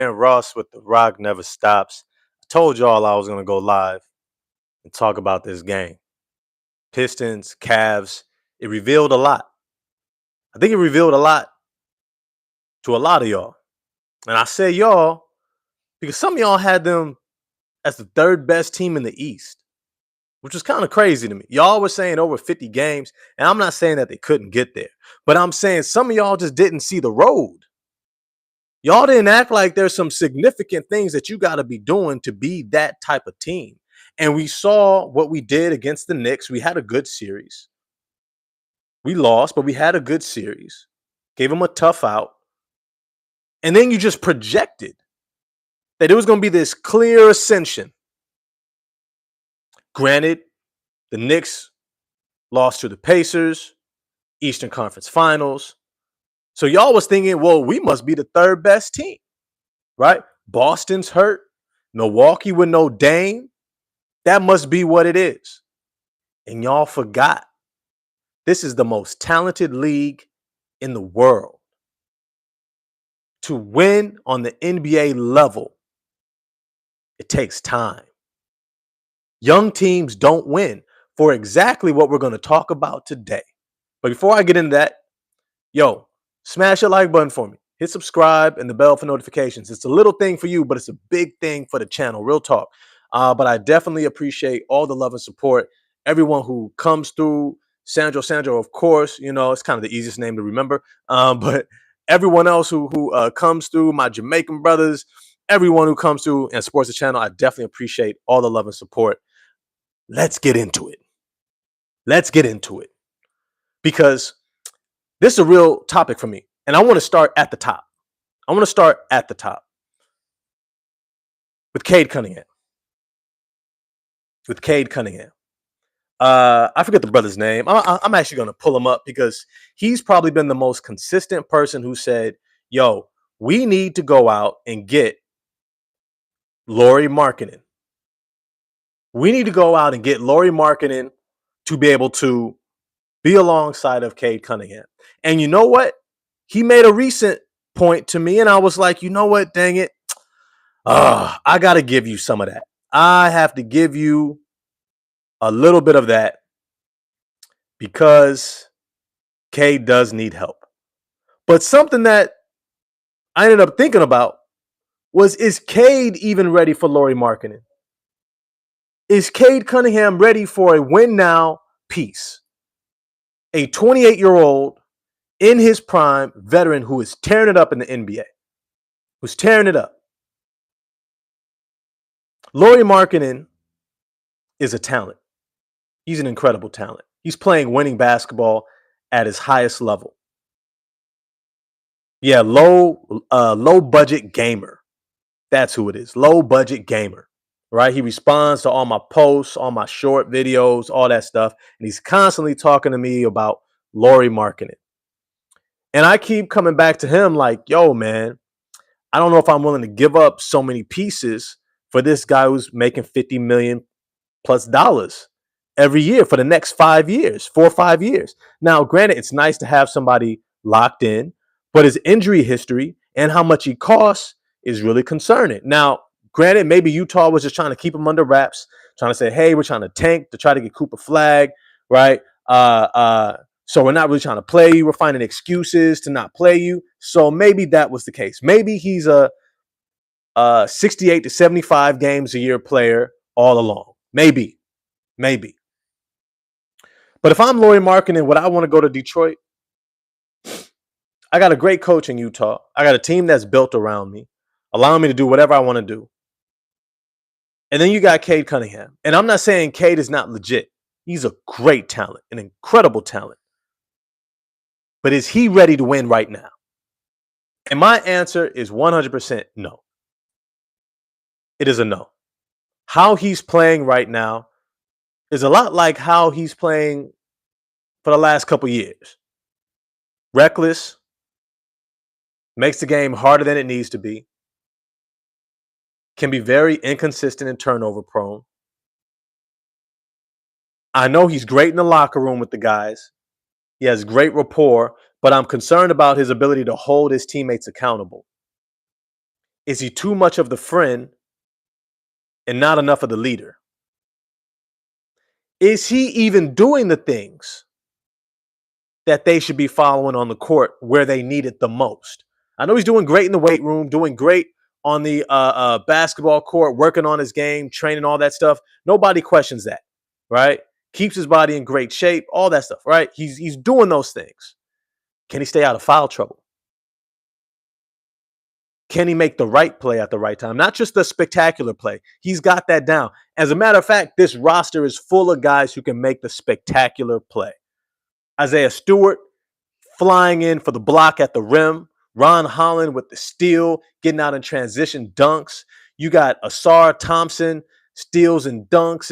And Ross with The Rock Never Stops. I told y'all I was going to go live and talk about this game. Pistons, Cavs. It revealed a lot. I think it revealed a lot to a lot of y'all. And I say y'all because some of y'all had them as the third best team in the East, which was kind of crazy to me. Y'all were saying over 50 games, and I'm not saying that they couldn't get there, but I'm saying some of y'all just didn't see the road. Y'all didn't act like there's some significant things that you got to be doing to be that type of team. And we saw what we did against the Knicks. We had a good series. We lost, but we had a good series. Gave them a tough out. And then you just projected that it was going to be this clear ascension. Granted, the Knicks lost to the Pacers, Eastern Conference Finals. So y'all was thinking, well, we must be the third best team, right? Boston's hurt. Milwaukee with no Dame. That must be what it is. And y'all forgot. This is the most talented league in the world. To win on the NBA level, it takes time. Young teams don't win for exactly what we're going to talk about today. But before I get into that, yo, smash the like button for me. Hit subscribe and the bell for notifications. It's a little thing for you, but it's a big thing for the channel. Real talk. But I definitely appreciate all the love and support. Everyone who comes through. Sandro, of course, you know, it's kind of the easiest name to remember. But everyone else who comes through, my Jamaican brothers, everyone who comes through and supports the channel, I definitely appreciate all the love and support. Let's get into it. Because this is a real topic for me. And I want to start at the top. With Cade Cunningham. I forget the brother's name. I'm actually going to pull him up because he's probably been the most consistent person who said, yo, we need to go out and get Lauri Markkanen. We need to go out and get Lauri Markkanen to be able to be alongside of Cade Cunningham. And you know what? He made a recent point to me, and I was like, you know what? Dang it. I got to give you some of that. I have to give you a little bit of that because Cade does need help. But something that I ended up thinking about was, is Cade even ready for Lauri Markkanen? Is Cade Cunningham ready for a win now piece? A 28-year-old in his prime veteran who is tearing it up in the NBA. Who's tearing it up. Lauri Markkanen is a talent. He's an incredible talent. He's playing winning basketball at his highest level. Yeah, low budget gamer. That's who it is. Low budget gamer. Right? He responds to all my posts, all my short videos, all that stuff. And he's constantly talking to me about Lauri Markkanen. And I keep coming back to him like, yo, man, I don't know if I'm willing to give up so many pieces for this guy who's making $50 million plus every year for the next 5 years, 4 or 5 years. Now, granted, it's nice to have somebody locked in, but his injury history and how much he costs is really concerning. Now, granted, maybe Utah was just trying to keep him under wraps, trying to say, hey, we're trying to tank to try to get Cooper Flag, right? So we're not really trying to play you. We're finding excuses to not play you. So maybe that was the case. Maybe he's a 68 to 75 games a year player all along. Maybe. But if I'm Lauri Markkanen, would I want to go to Detroit? I got a great coach in Utah. I got a team that's built around me, allowing me to do whatever I want to do. And then you got Cade Cunningham. And I'm not saying Cade is not legit. He's a great talent, an incredible talent. But is he ready to win right now? And my answer is 100% no. It is a no. How he's playing right now is a lot like how he's playing for the last couple years. Reckless, makes the game harder than it needs to be, can be very inconsistent and turnover prone. I know he's great in the locker room with the guys. He has great rapport, but I'm concerned about his ability to hold his teammates accountable. Is he too much of the friend and not enough of the leader? Is he even doing the things that they should be following on the court where they need it the most? I know he's doing great in the weight room, doing great on the basketball court, working on his game, training, all that stuff. Nobody questions that, right? Keeps his body in great shape, all that stuff, right? He's doing those things. Can he stay out of foul trouble? Can he make the right play at the right time? Not just the spectacular play. He's got that down. As a matter of fact, this roster is full of guys who can make the spectacular play. Isaiah Stewart flying in for the block at the rim. Ron Holland with the steal, getting out in transition dunks. You got Asar Thompson, steals and dunks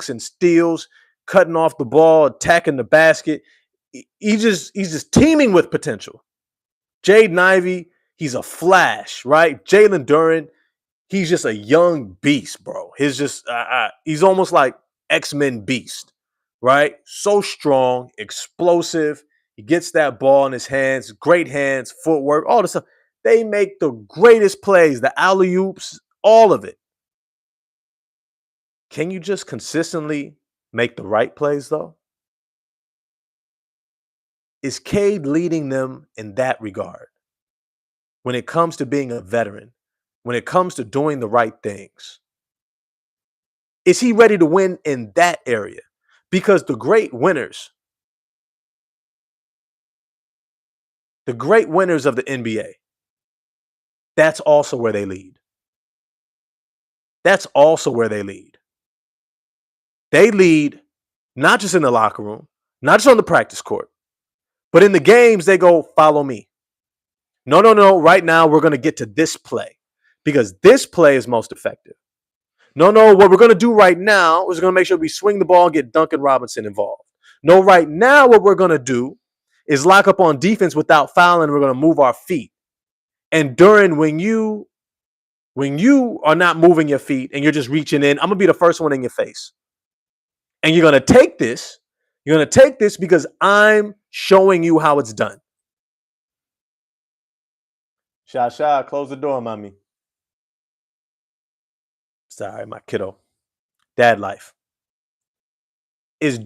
and steals, cutting off the ball, attacking the basket. He's just teeming with potential. Jaden Ivey, he's a flash, right? Jalen Duren, he's just a young beast, bro. He's almost like X-Men beast, right? So strong, explosive. He gets that ball in his hands, great hands, footwork, all this stuff. They make the greatest plays, the alley-oops, all of it. Can you just consistently make the right plays, though? Is Cade leading them in that regard? When it comes to being a veteran, when it comes to doing the right things, is he ready to win in that area? Because the great winners of the NBA, that's also where they lead. That's also where they lead. They lead not just in the locker room, not just on the practice court, but in the games, they go, follow me. No. Right now, we're going to get to this play because this play is most effective. No, what we're going to do right now is going to make sure we swing the ball and get Duncan Robinson involved. No, right now, what we're going to do is lock up on defense without fouling. We're going to move our feet. And during when you are not moving your feet and you're just reaching in, I'm going to be the first one in your face. And you're going to take this. You're going to take this because I'm showing you how it's done. Sha, close the door, mommy. Sorry, my kiddo. Dad life. Is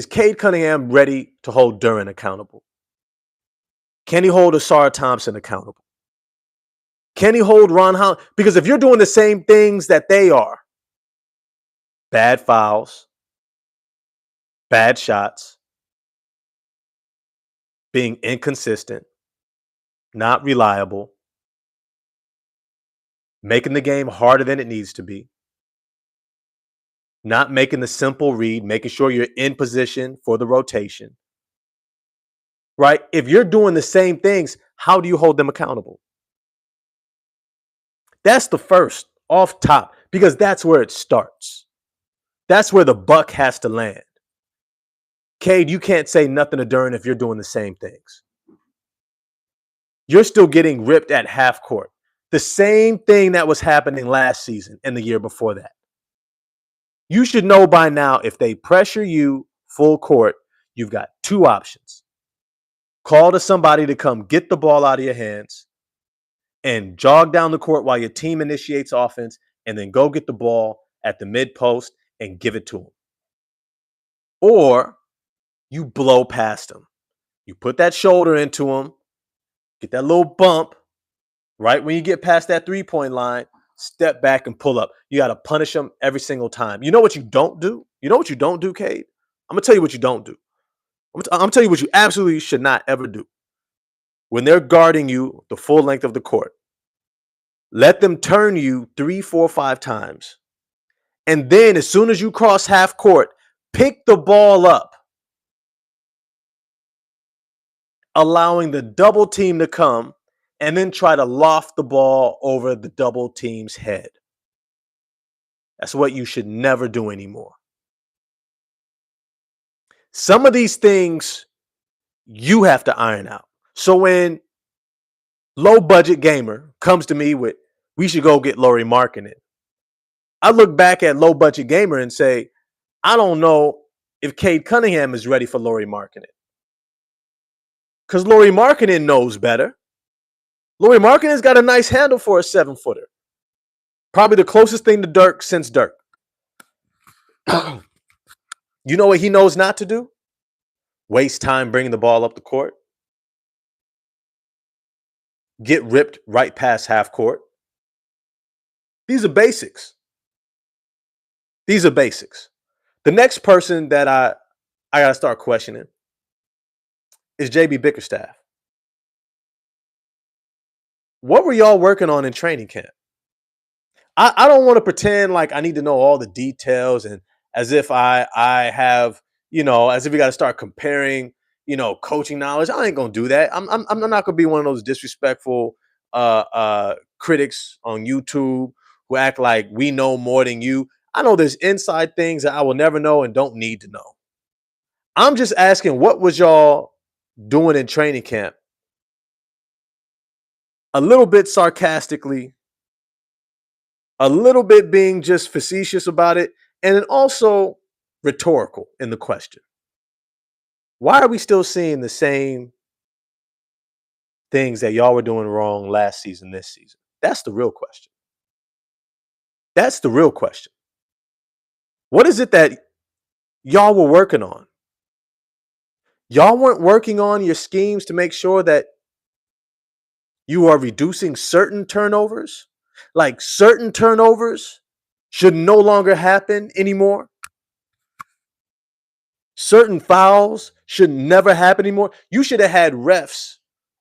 Cade Cunningham ready to hold Duren accountable? Can he hold Asar Thompson accountable? Can he hold Ron Holland? Because if you're doing the same things that they are, bad fouls, bad shots, being inconsistent, not reliable, making the game harder than it needs to be, not making the simple read, making sure you're in position for the rotation, right? If you're doing the same things, how do you hold them accountable? That's the first off top because that's where it starts. That's where the buck has to land. Cade, you can't say nothing to Duren if you're doing the same things. You're still getting ripped at half court. The same thing that was happening last season and the year before that. You should know by now if they pressure you full court, you've got two options. Call to somebody to come get the ball out of your hands and jog down the court while your team initiates offense and then go get the ball at the mid post and give it to them. Or you blow past them. You put that shoulder into them, get that little bump. Right when you get past that three-point line, step back and pull up. You got to punish them every single time. You know what you don't do? You know what you don't do, Cade? I'm going to tell you what you don't do. I'm going to tell you what you absolutely should not ever do. When they're guarding you the full length of the court, let them turn you 3, 4, 5 times. And then as soon as you cross half court, pick the ball up, allowing the double team to come and then try to loft the ball over the double team's head. That's what you should never do anymore. Some of these things you have to iron out. So when low budget gamer comes to me with, we should go get Lauri Markkanen, I look back at low budget gamer and say, I don't know if Cade Cunningham is ready for Lauri Markkanen. Because Lauri Markkanen knows better. Lauri Markkanen's got a nice handle for a 7-footer. Probably the closest thing to Dirk since Dirk. You know what he knows not to do? Waste time bringing the ball up the court. Get ripped right past half court. These are basics. These are basics. The next person that I got to start questioning is JB Bickerstaff. What were y'all working on in training camp? I don't want to pretend like I need to know all the details and as if I have, as if we got to start comparing, coaching knowledge. I ain't gonna do that. I'm not gonna be one of those disrespectful critics on YouTube who act like we know more than you. I know there's inside things that I will never know and don't need to know. I'm just asking, what was y'all doing in training camp? A little bit sarcastically, a little bit being just facetious about it, and then also rhetorical in the question. Why are we still seeing the same things that y'all were doing wrong last season, this season? That's the real question. That's the real question. What is it that y'all were working on? Y'all weren't working on your schemes to make sure that you are reducing certain turnovers? Like certain turnovers should no longer happen anymore? Certain fouls should never happen anymore? You should have had refs.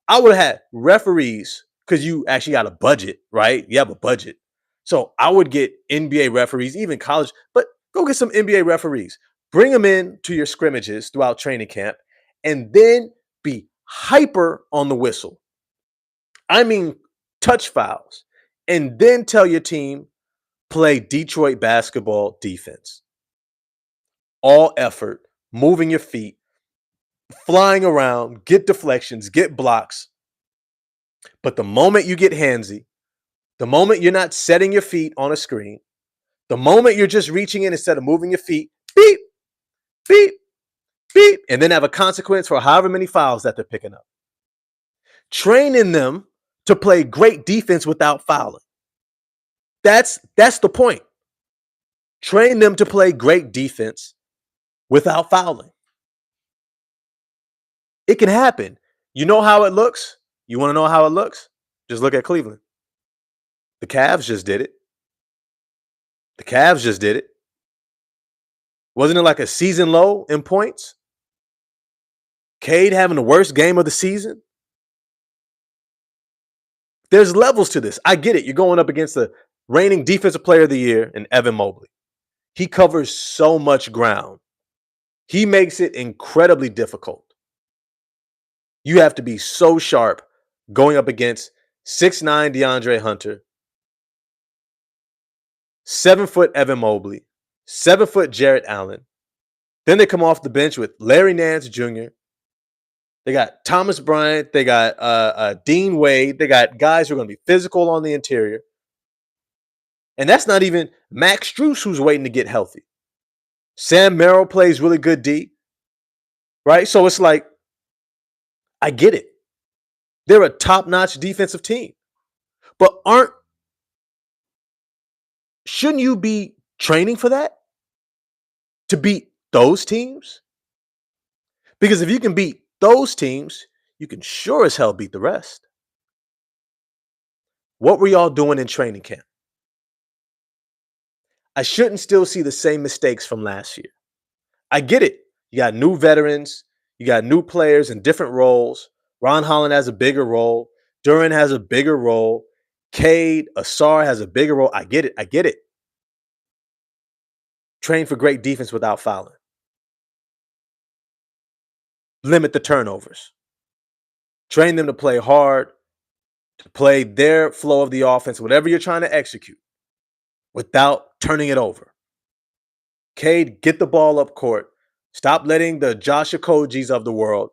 I would have had referees because you actually got a budget, right? You have a budget. So I would get NBA referees, even college, but go get some NBA referees. Bring them in to your scrimmages throughout training camp and then be hyper on the whistle. I mean, touch fouls. And then tell your team, play Detroit basketball defense. All effort, moving your feet, flying around, get deflections, get blocks. But the moment you get handsy, the moment you're not setting your feet on a screen, the moment you're just reaching in instead of moving your feet, beep, beep, beep, and then have a consequence for however many fouls that they're picking up. Training them to play great defense without fouling. That's the point. Train them to play great defense without fouling. It can happen. You know how it looks? You want to know how it looks? Just look at Cleveland. The Cavs just did it. The Cavs just did it. Wasn't it like a season low in points? Cade having the worst game of the season? There's levels to this. I get it. You're going up against the reigning defensive player of the year in Evan Mobley. He covers so much ground. He makes it incredibly difficult. You have to be so sharp going up against 6'9" DeAndre Hunter, 7-foot Evan Mobley, 7-foot Jarrett Allen. Then they come off the bench with Larry Nance Jr. They got Thomas Bryant. They got Dean Wade. They got guys who are going to be physical on the interior. And that's not even Max Strus, who's waiting to get healthy. Sam Merrill plays really good D. Right? So it's like, I get it. They're a top-notch defensive team. But shouldn't you be training for that? To beat those teams? Because if you can beat those teams, you can sure as hell beat the rest. What were y'all doing in training camp? I shouldn't still see the same mistakes from last year. I get it. You got new veterans. You got new players in different roles. Ron Holland has a bigger role. Duran has a bigger role. Cade, Asar has a bigger role. I get it. I get it. Train for great defense without fouling. Limit the turnovers. Train them to play hard, to play their flow of the offense, whatever you're trying to execute, without turning it over. Cade, get the ball up court. Stop letting the Josh Okojis of the world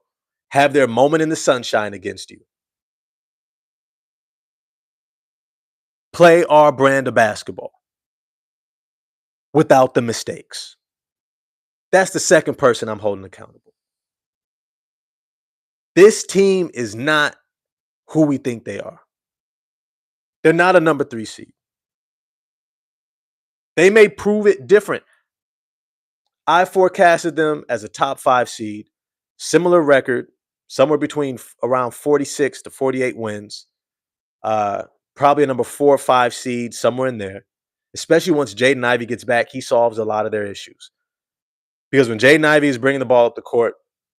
have their moment in the sunshine against you. Play our brand of basketball without the mistakes. That's the second person I'm holding accountable. This team is not who we think they are. They're not a number 3 seed. They may prove it different. I forecasted them as a top 5 seed, similar record, somewhere between around 46 to 48 wins. Uh, Probably a number 4 or 5 seed, somewhere in there. Especially once Jaden Ivey gets back, he solves a lot of their issues. Because when Jaden Ivey is bringing the ball up the court,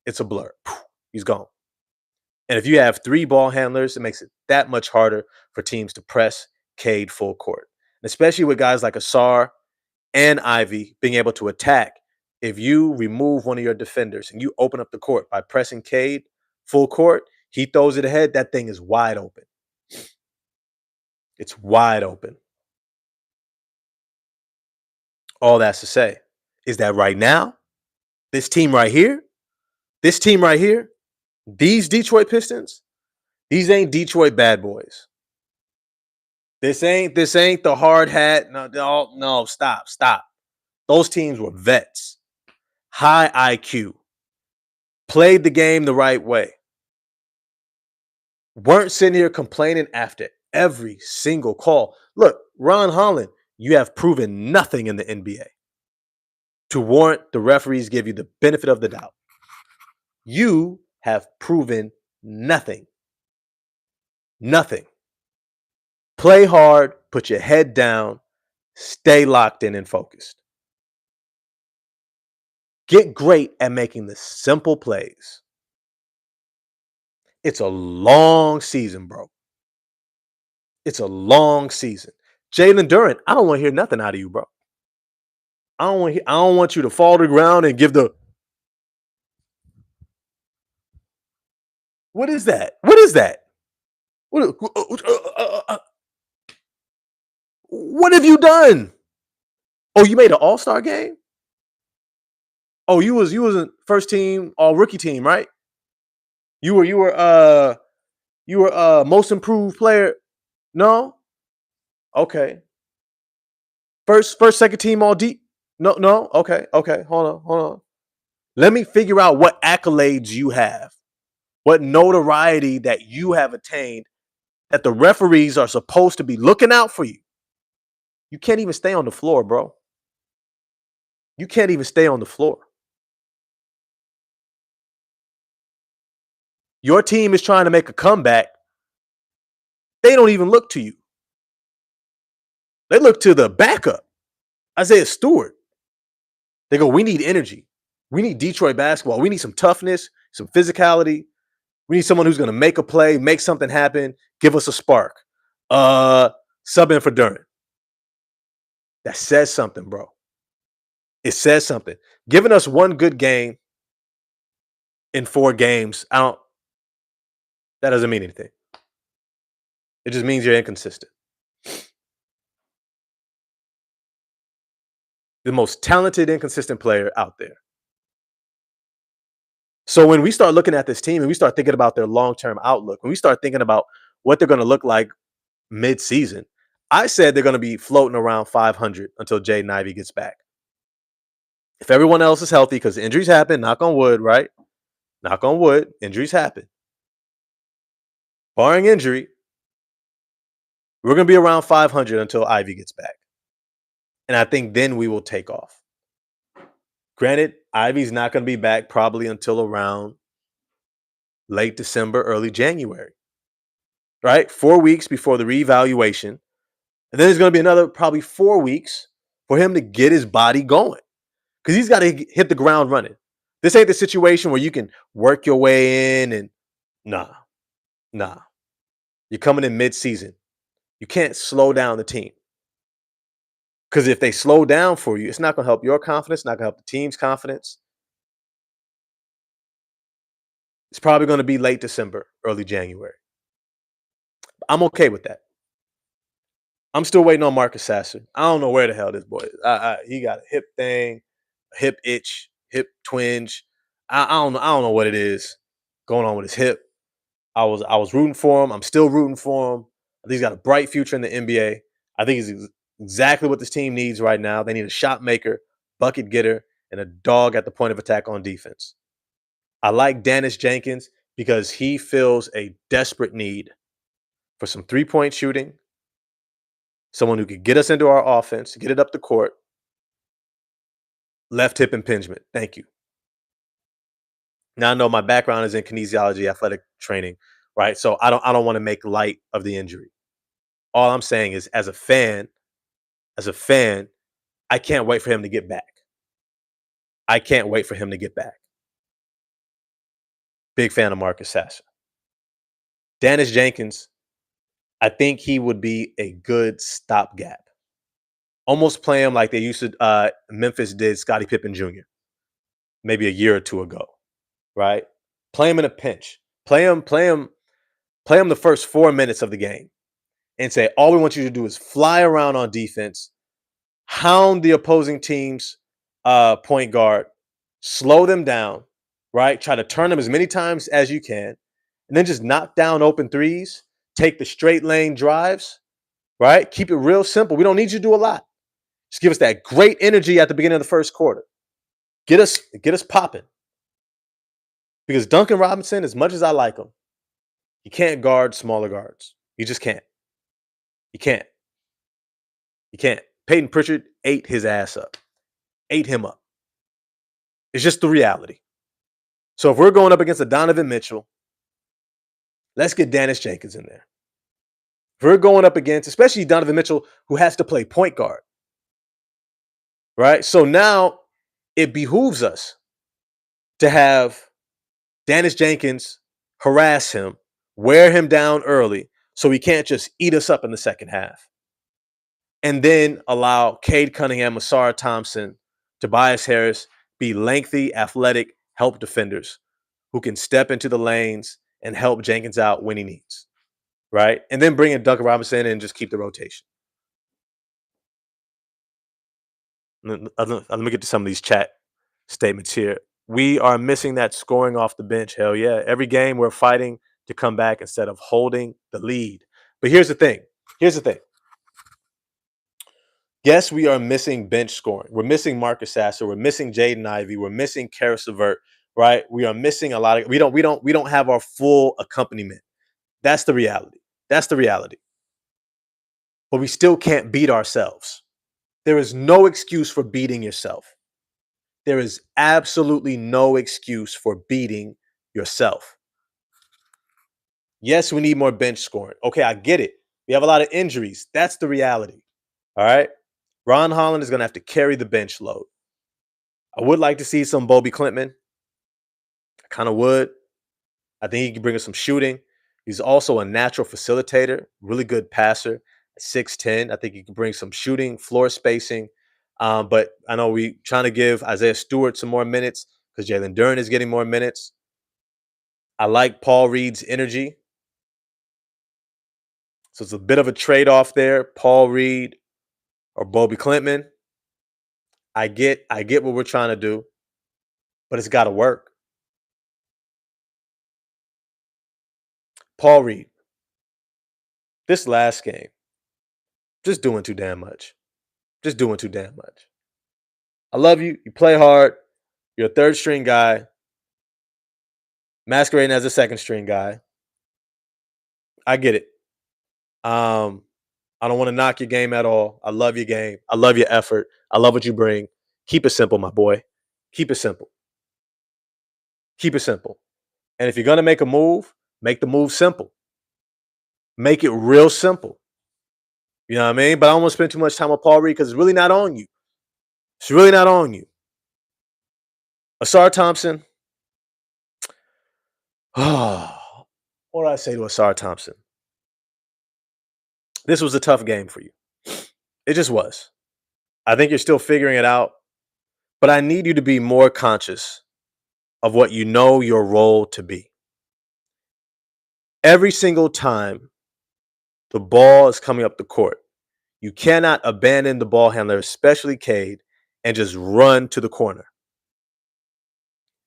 it's a blur. He's gone. And if you have 3 ball handlers, it makes it that much harder for teams to press Cade full court. And especially with guys like Asar and Ivy being able to attack. If you remove one of your defenders and you open up the court by pressing Cade full court, he throws it ahead, that thing is wide open. It's wide open. All that's to say is that right now, this team right here, these Detroit Pistons, these ain't Detroit bad boys. This ain't the hard hat. No, stop. Those teams were vets, high IQ, played the game the right way, weren't sitting here complaining after every single call. Look, Ron Holland, you have proven nothing in the NBA to warrant the referees give you the benefit of the doubt. You have proven nothing. Nothing. Play hard, put your head down, stay locked in and focused. Get great at making the simple plays. It's a long season, bro. It's a long season. Jalen Duren, I don't want to hear nothing out of you, bro. I don't want you to fall to the ground and give the. What is that? What is that? What have you done? Oh, you made an all-star game? Oh, you was a first team all rookie team, right? You were most improved player. No? Okay. First, second team all deep. No. Okay. Hold on. Let me figure out what accolades you have, what notoriety that you have attained that the referees are supposed to be looking out for you. You can't even stay on the floor, bro. You can't even stay on the floor. Your team is trying to make a comeback. They don't even look to you. They look to the backup, Isaiah Stewart. They go, we need energy. We need Detroit basketball. We need some toughness, some physicality. We need someone who's going to make a play, make something happen, give us a spark. Sub in for Duren. That says something, bro. It says something. Giving us one good game in 4 games, that doesn't mean anything. It just means you're inconsistent. The most talented, inconsistent player out there. So when we start looking at this team and we start thinking about their long-term outlook, when we start thinking about what they're going to look like mid-season, I said they're going to be floating around 500 until Jaden Ivey gets back. If everyone else is healthy, because injuries happen, knock on wood, right? Knock on wood, injuries happen. Barring injury, we're going to be around 500 until Ivy gets back. And I think then we will take off. Granted, Ivy's not going to be back probably until around late December, early January, right? 4 weeks before the reevaluation. And then there's going to be another probably 4 weeks for him to get his body going because he's got to hit the ground running. This ain't the situation where you can work your way in and nah. You're coming in mid-season. You can't slow down the team. Because if they slow down for you, it's not going to help your confidence, not going to help the team's confidence. It's probably going to be late December, early January. I'm okay with that. I'm still waiting on Marcus Sasser. I don't know where the hell this boy is. He got a hip thing, a hip itch, hip twinge. I don't know what it is going on with his hip. I was rooting for him. I'm still rooting for him. I think he's got a bright future in the NBA. I think he's exactly what this team needs right now. They need a shot maker, bucket getter, and a dog at the point of attack on defense. I like Dennis Jenkins because he fills a desperate need for some 3-point shooting someone who could get us into our offense, get it up the court, left hip impingement. Thank you. Now I know my background is in kinesiology, athletic training, right? So I don't want to make light of the injury. All I'm saying is as a fan, I can't wait for him to get back. I can't wait for him to get back. Big fan of Marcus Sasser. Dennis Jenkins, I think he would be a good stopgap. Almost play him like they used to Memphis did Scottie Pippen Jr. maybe a year or two ago, right? Play him in a pinch. Play him the first 4 minutes of the game and say, all we want you to do is fly around on defense, hound the opposing team's point guard, slow them down, right? Try to turn them as many times as you can, and then just knock down open threes, take the straight lane drives, right? Keep it real simple. We don't need you to do a lot. Just give us that great energy at the beginning of the first quarter. Get us popping. Because Duncan Robinson, as much as I like him, he can't guard smaller guards. He just can't. He can't. He can't. Peyton Pritchard ate his ass up. Ate him up. It's just the reality. So if we're going up against a Donovan Mitchell, let's get Dennis Jenkins in there. If we're going up against, especially Donovan Mitchell, who has to play point guard, right? So now it behooves us to have Dennis Jenkins harass him, wear him down early, so he can't just eat us up in the second half. And then allow Cade Cunningham, Asar Thompson, Tobias Harris be lengthy, athletic help defenders who can step into the lanes and help Jenkins out when he needs, right? And then bring in Duncan Robinson and just keep the rotation. Let me get to some of these chat statements here. We are missing that scoring off the bench. Hell yeah. Every game we're fighting to come back instead of holding the lead. But here's the thing. Yes, we are missing bench scoring. We're missing Marcus Sasser. We're missing Jaden Ivey. We're missing Karis LeVert, right? We are missing a lot of we don't have our full accompaniment. That's the reality. But we still can't beat ourselves. There is no excuse for beating yourself. There is absolutely no excuse for beating yourself. Yes, we need more bench scoring. Okay, I get it. We have a lot of injuries. That's the reality. All right. Ron Holland is going to have to carry the bench load. I would like to see some Bobby Klintman. I kind of would. I think he can bring us some shooting. He's also a natural facilitator, really good passer. At 6'10", I think he can bring some shooting, floor spacing. But I know we trying to give Isaiah Stewart some more minutes because Jalen Duren is getting more minutes. I like Paul Reed's energy. So it's a bit of a trade-off there. Paul Reed or Bobby Klintman. I get what we're trying to do, but it's got to work. Paul Reed, this last game, just doing too damn much. I love you. You play hard. You're a third string guy, masquerading as a second string guy. I get it. I don't want to knock your game at all. I love your game. I love your effort. I love what you bring. Keep it simple, my boy. Keep it simple. And if you're going to make a move, make the move simple. Make it real simple. You know what I mean? But I don't want to spend too much time on Paul Reed because it's really not on you. Asar Thompson. What did I say to Asar Thompson? This was a tough game for you. It just was. I think you're still figuring it out. But I need you to be more conscious of what you know your role to be. Every single time the ball is coming up the court, you cannot abandon the ball handler, especially Cade, and just run to the corner.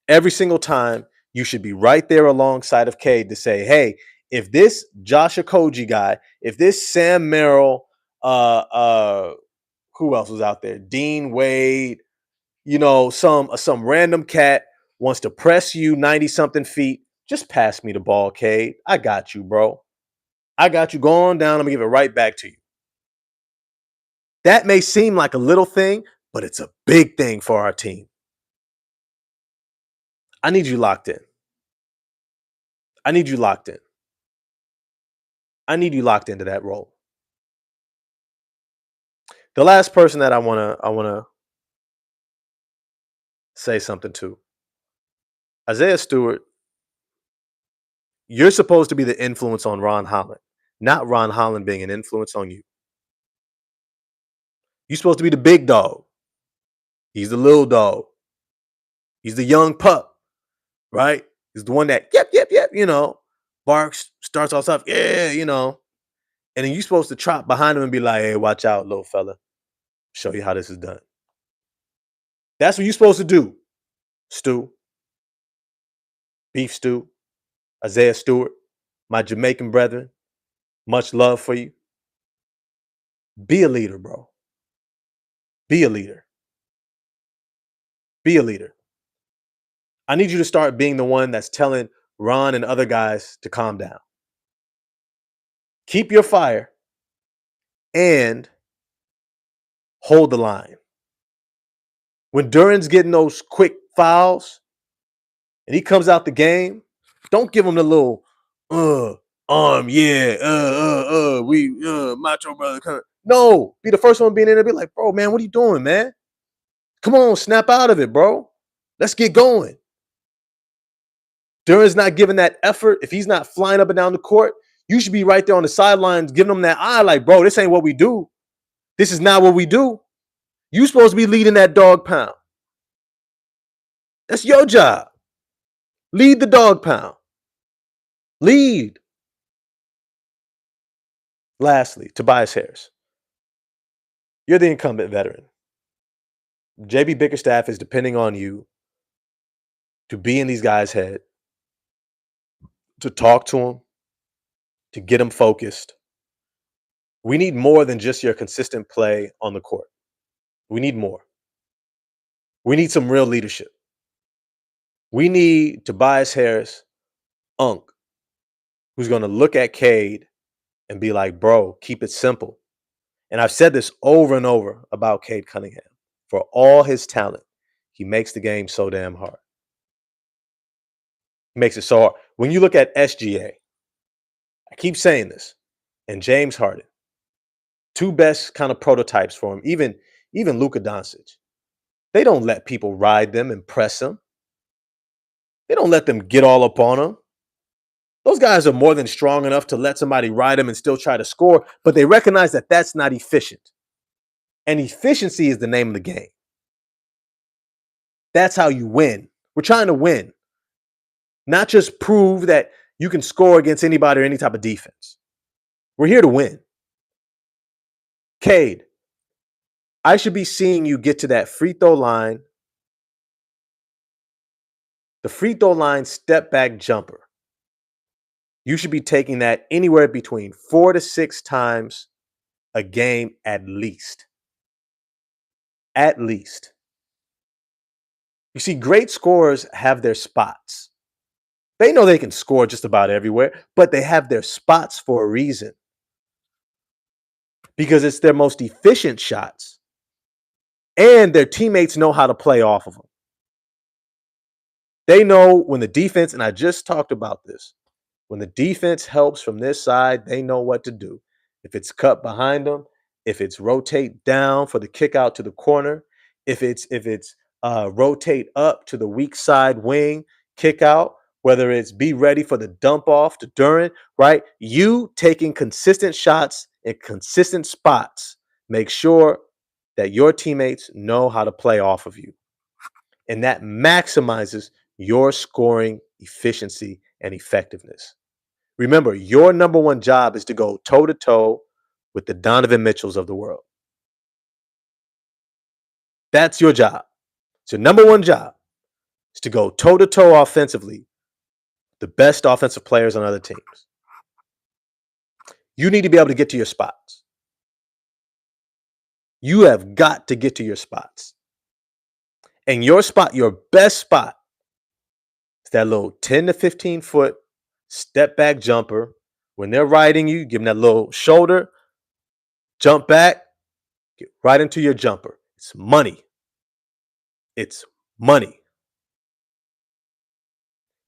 Every single time, you should be right there alongside of Cade to say, hey, if this Josh Okogie guy, if this Sam Merrill, who else was out there? Dean Wade, some random cat wants to press you 90-something feet, just pass me the ball, Cade. I got you, bro. I got you. Go on down. I'm going to give it right back to you. That may seem like a little thing, but it's a big thing for our team. I need you locked in. I need you locked in. I need you locked into that role. The last person that I wanna say something to, Isaiah Stewart. You're supposed to be the influence on Ron Holland, not Ron Holland being an influence on you. You're supposed to be the big dog. He's the little dog. He's the young pup, right? He's the one that yep, barks, starts all stuff, yeah, and then you're supposed to trot behind him and be like, hey, watch out, little fella. Show you how this is done. That's what you're supposed to do, Stu. Beef Stew, Isaiah Stewart, my Jamaican brethren. Much love for you. Be a leader, bro. Be a leader. Be a leader. I need you to start being the one that's telling Ron and other guys to calm down. Keep your fire and hold the line. When Duran's getting those quick fouls and he comes out the game, don't give him the little we macho brother. No, be the first one being in there, be like, bro, man, what are you doing, man? Come on, snap out of it, bro. Let's get going. Duran's not giving that effort. If he's not flying up and down the court, you should be right there on the sidelines giving him that eye like, bro, this ain't what we do. This is not what we do. You supposed to be leading that dog pound. That's your job. Lead the dog pound. Lead. Lastly, Tobias Harris. You're the incumbent veteran. JB Bickerstaff is depending on you to be in these guys' head, to talk to them, to get them focused. We need more than just your consistent play on the court. We need more. We need some real leadership. We need Tobias Harris, Unk, who's going to look at Cade and be like, bro, keep it simple. And I've said this over and over about Cade Cunningham. For all his talent, he makes the game so damn hard. He makes it so hard. When you look at SGA, I keep saying this, and James Harden, two best kind of prototypes for him, even Luka Doncic. They don't let people ride them and press them. They don't let them get all up on them. Those guys are more than strong enough to let somebody ride them and still try to score, but they recognize that that's not efficient. And efficiency is the name of the game. That's how you win. We're trying to win, not just prove that you can score against anybody or any type of defense. We're here to win. Cade, I should be seeing you get to that free throw line, the free throw line step back jumper. You should be taking that anywhere between 4 to 6 times a game at least. At least. You see, great scorers have their spots. They know they can score just about everywhere, but they have their spots for a reason. Because it's their most efficient shots. And their teammates know how to play off of them. They know when the defense, and I just talked about this, when the defense helps from this side, they know what to do. If it's cut behind them, if it's rotate down for the kick out to the corner, if it's rotate up to the weak side wing, kick out, whether it's be ready for the dump off to Duran, right? You taking consistent shots in consistent spots, make sure that your teammates know how to play off of you. And that maximizes your scoring efficiency and effectiveness. Remember, your number one job is to go toe-to-toe with the Donovan Mitchells of the world. That's your job. It's your number one job is to go toe-to-toe offensively, the best offensive players on other teams. You need to be able to get to your spots. You have got to get to your spots. And your spot, your best spot, is that little 10 to 15 foot step back jumper. When they're riding you, give them that little shoulder, jump back, Get right into your jumper. It's money. It's money.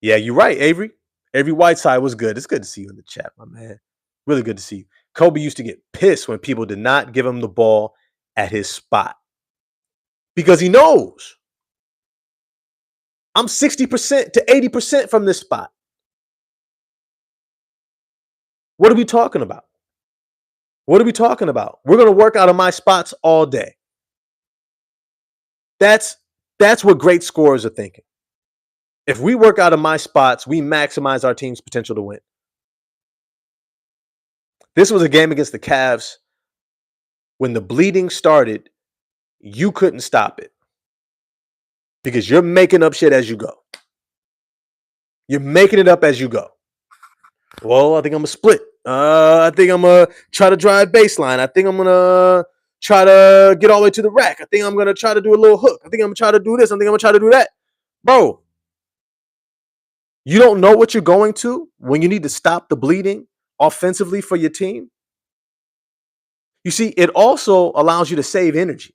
Yeah, you're right, Avery. Avery Whiteside was good. It's good to see you in the chat, my man. Really good to see you. Kobe used to get pissed when people did not give him the ball at his spot because he knows I'm 60% to 80% from this spot. What are we talking about? What are we talking about? We're going to work out of my spots all day. That's what great scorers are thinking. If we work out of my spots, we maximize our team's potential to win. This was a game against the Cavs. When the bleeding started, you couldn't stop it because you're making up shit as you go. You're making it up as you go. Well, I think I'm going to split. I think I'm going to try to drive baseline. I think I'm going to try to get all the way to the rack. I think I'm going to try to do a little hook. I think I'm going to try to do this. I think I'm going to try to do that. Bro, you don't know what you're going to when you need to stop the bleeding offensively for your team. You see, it also allows you to save energy.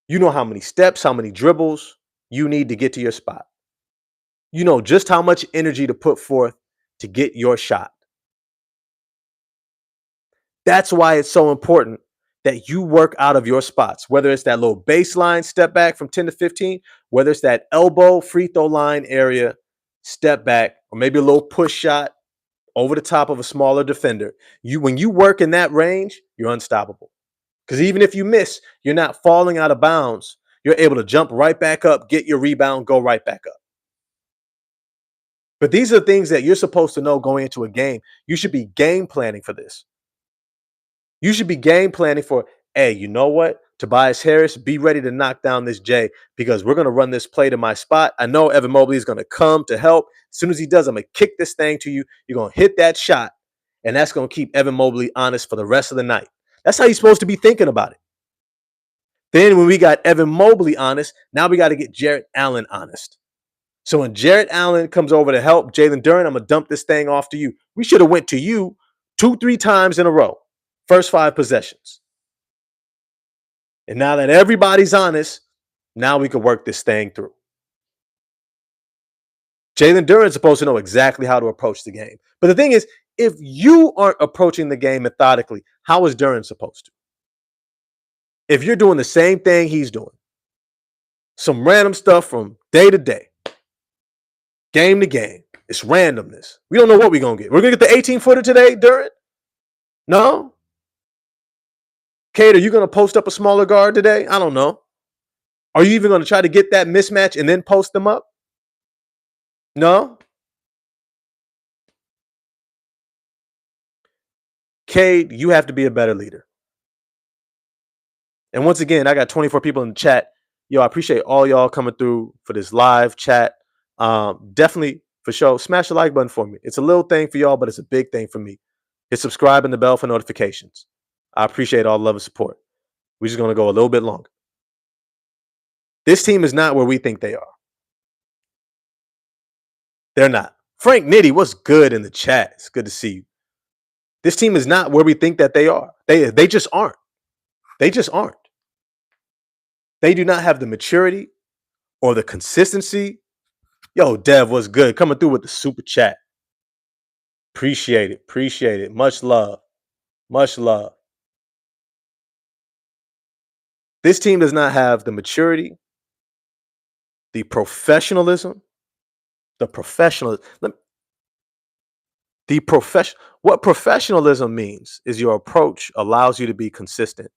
You know how many steps, how many dribbles you need to get to your spot. You know just how much energy to put forth to get your shot. That's why it's so important that you work out of your spots, whether it's that little baseline step back from 10 to 15, whether it's that elbow free throw line area step back, or maybe a little push shot over the top of a smaller defender. When you work in that range, you're unstoppable. Because even if you miss, you're not falling out of bounds. You're able to jump right back up, get your rebound, go right back up. But these are things that you're supposed to know going into a game. You should be game planning for this. You should be game planning for, hey, you know what? Tobias Harris, be ready to knock down this J because we're going to run this play to my spot. I know Evan Mobley is going to come to help. As soon as he does, I'm going to kick this thing to you. You're going to hit that shot, and that's going to keep Evan Mobley honest for the rest of the night. That's how you're supposed to be thinking about it. Then when we got Evan Mobley honest, now we got to get Jarrett Allen honest. So when Jarrett Allen comes over to help Jalen Duren, I'm going to dump this thing off to you. We should have went to you 2-3 times in a row. First 5 possessions. And now that everybody's honest, now we can work this thing through. Jalen Duren's supposed to know exactly how to approach the game. But the thing is, if you aren't approaching the game methodically, how is Duren supposed to? If you're doing the same thing he's doing, some random stuff from day to day, game to game, it's randomness. We don't know what we're going to get. We're going to get the 18-footer today, Duren? No? Kate, are you going to post up a smaller guard today? I don't know. Are you even going to try to get that mismatch and then post them up? No? Cade, you have to be a better leader. And once again, I got 24 people in the chat. Yo, I appreciate all y'all coming through for this live chat. Definitely, for sure, smash the like button for me. It's a little thing for y'all, but it's a big thing for me. Hit subscribe and the bell for notifications. I appreciate all the love and support. We're just going to go a little bit longer. This team is not where we think they are. They're not. Frank Nitty, what's good in the chat? It's good to see you. This team is not where we think that they are. They just aren't. They just aren't. They do not have the maturity or the consistency. Yo, Dev, what's good? Coming through with the super chat. Appreciate it. Appreciate it. Much love. Much love. This team does not have the maturity, the professionalism, what professionalism means is your approach allows you to be consistent,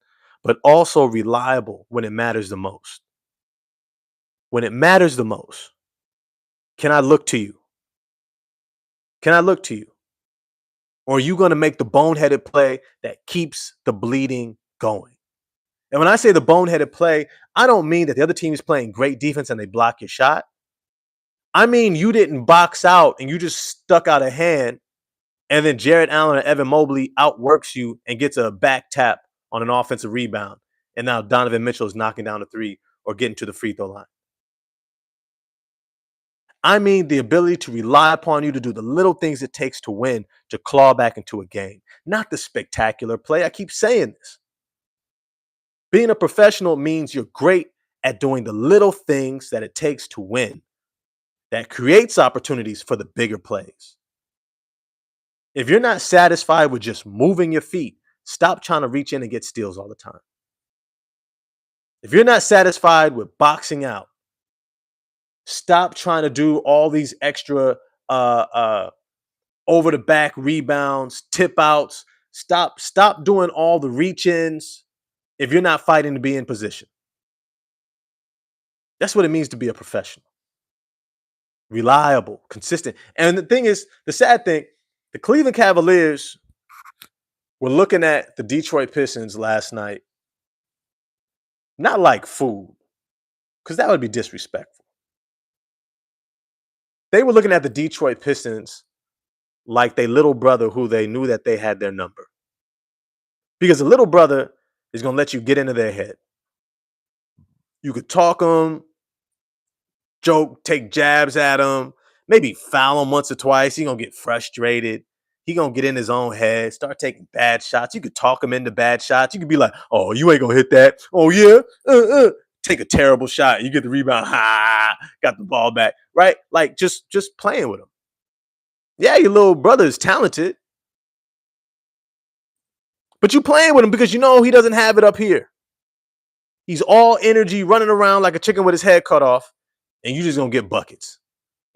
but also reliable when it matters the most. When it matters the most, can I look to you? Can I look to you? Or are you going to make the boneheaded play that keeps the bleeding going? And when I say the boneheaded play, I don't mean that the other team is playing great defense and they block your shot. I mean, you didn't box out and you just stuck out a hand, and then Jarrett Allen or Evan Mobley outworks you and gets a back tap on an offensive rebound. And now Donovan Mitchell is knocking down a 3 or getting to the free throw line. I mean the ability to rely upon you to do the little things it takes to win, to claw back into a game. Not the spectacular play. I keep saying this. Being a professional means you're great at doing the little things that it takes to win, that creates opportunities for the bigger plays. If you're not satisfied with just moving your feet, stop trying to reach in and get steals all the time. If you're not satisfied with boxing out, stop trying to do all these extra uh, uh, over the back rebounds, tip outs. Stop doing all the reach ins if you're not fighting to be in position. That's what it means to be a professional. Reliable, consistent. And the thing is, the sad thing, the Cleveland Cavaliers were looking at the Detroit Pistons last night, not like food, because that would be disrespectful. They were looking at the Detroit Pistons like their little brother who they knew that they had their number. Because the little brother is going to let you get into their head. You could talk them, joke, take jabs at him, maybe foul him once or twice. He's going to get frustrated. He going to get in his own head, start taking bad shots. You could talk him into bad shots. You could be like, oh, you ain't going to hit that. Oh, yeah? Take a terrible shot. You get the rebound. Ha! Got the ball back. Right? Like, just playing with him. Yeah, your little brother is talented. But you playing with him because you know he doesn't have it up here. He's all energy, running around like a chicken with his head cut off, and you just gonna get buckets.